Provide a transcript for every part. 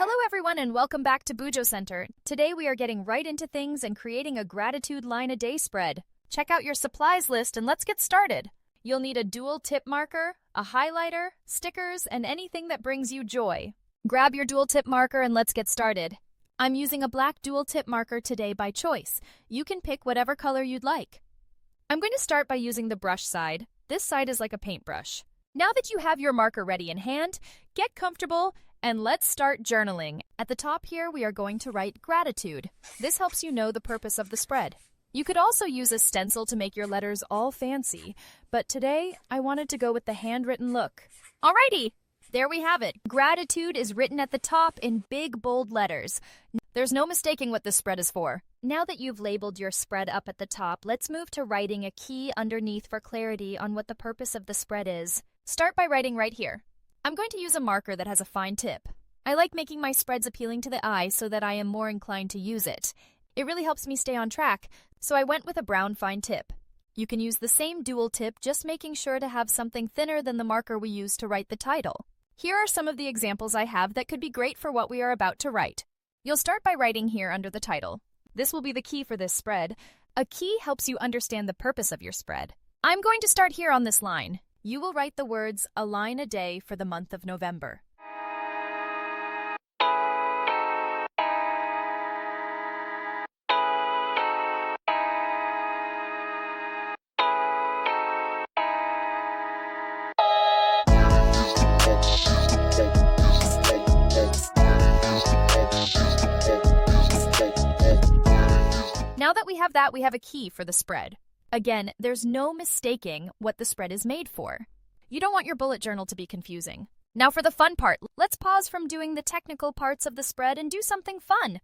Hello everyone and welcome back to Bujo Center. Today we are getting right into things and creating a gratitude line a day spread. Check out your supplies list and let's get started. You'll need a dual tip marker, a highlighter, stickers, and anything that brings you joy. Grab your dual tip marker and let's get started. I'm using a black dual tip marker today by choice. You can pick whatever color you'd like. I'm going to start by using the brush side. This side is like a paintbrush. Now that you have your marker ready in hand, get comfortable and let's start journaling. At the top here, we are going to write gratitude. This helps you know the purpose of the spread. You could also use a stencil to make your letters all fancy, but today I wanted to go with the handwritten look. Alrighty, there we have it. Gratitude is written at the top in big, bold letters. There's no mistaking what this spread is for. Now that you've labeled your spread up at the top, let's move to writing a key underneath for clarity on what the purpose of the spread is. Start by writing right here. I'm going to use a marker that has a fine tip. I like making my spreads appealing to the eye so that I am more inclined to use it. It really helps me stay on track, so I went with a brown fine tip. You can use the same dual tip, just making sure to have something thinner than the marker we used to write the title. Here are some of the examples I have that could be great for what we are about to write. You'll start by writing here under the title. This will be the key for this spread. A key helps you understand the purpose of your spread. I'm going to start here on this line. You will write the words, a line a day for the month of November. Now that we have that, we have a key for the spread. Again, there's no mistaking what the spread is made for. You don't want your bullet journal to be confusing. Now for the fun part, let's pause from doing the technical parts of the spread and do something fun.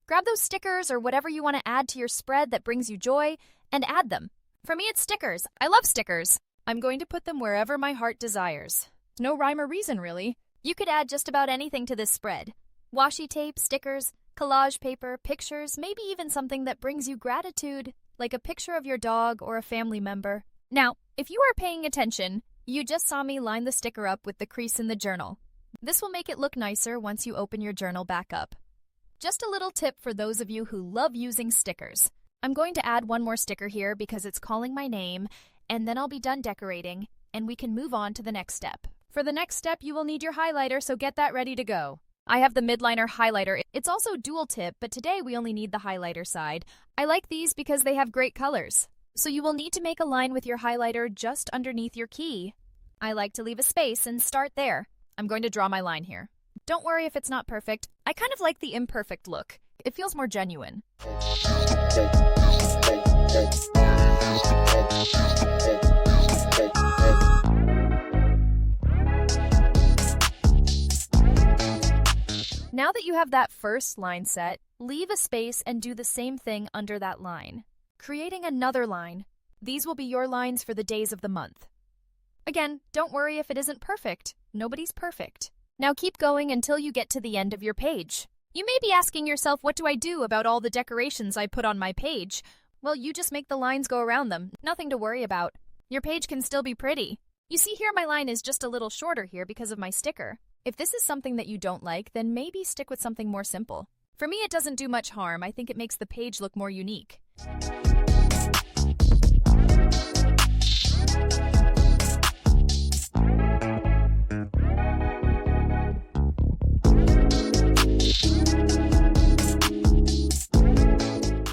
Grab those stickers or whatever you want to add to your spread that brings you joy and add them. For me, it's stickers. I love stickers. I'm going to put them wherever my heart desires. No rhyme or reason, really. You could add just about anything to this spread. Washi tape, stickers, collage paper, pictures, maybe even something that brings you gratitude, like a picture of your dog or a family member. Now, if you are paying attention, you just saw me line the sticker up with the crease in the journal. This will make it look nicer once you open your journal back up. Just a little tip for those of you who love using stickers. I'm going to add one more sticker here because it's calling my name, and then I'll be done decorating, and we can move on to the next step. For the next step, you will need your highlighter, so get that ready to go. I have the midliner highlighter. It's also dual tip, but today we only need the highlighter side. I like these because they have great colors. So you will need to make a line with your highlighter just underneath your key. I like to leave a space and start there. I'm going to draw my line here. Don't worry if it's not perfect. I kind of like the imperfect look. It feels more genuine. Now that you have that first line set, leave a space and do the same thing under that line, creating another line. These will be your lines for the days of the month. Again, don't worry if it isn't perfect. Nobody's perfect. Now keep going until you get to the end of your page. You may be asking yourself, what do I do about all the decorations I put on my page? Well, you just make the lines go around them. Nothing to worry about. Your page can still be pretty. You see here my line is just a little shorter here because of my sticker. If this is something that you don't like, then maybe stick with something more simple. For me, it doesn't do much harm. I think it makes the page look more unique.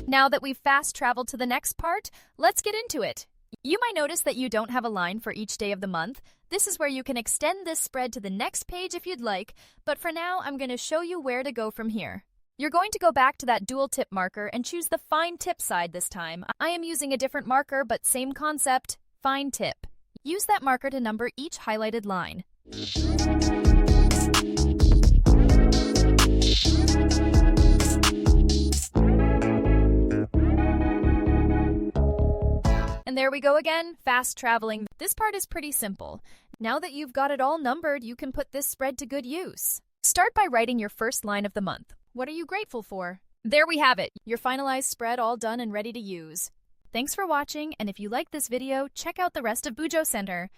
Now that we've fast traveled to the next part, let's get into it. You might notice that you don't have a line for each day of the month. This is where you can extend this spread to the next page if you'd like, but for now, I'm going to show you where to go from here. You're going to go back to that dual tip marker and choose the fine tip side this time. I am using a different marker, but same concept, fine tip. Use that marker to number each highlighted line. And there we go again, fast traveling. This part is pretty simple. Now that you've got it all numbered, you can put this spread to good use. Start by writing your first line of the month. What are you grateful for? There we have it, your finalized spread all done and ready to use. Thanks for watching, and if you like this video, check out the rest of Bujo Center.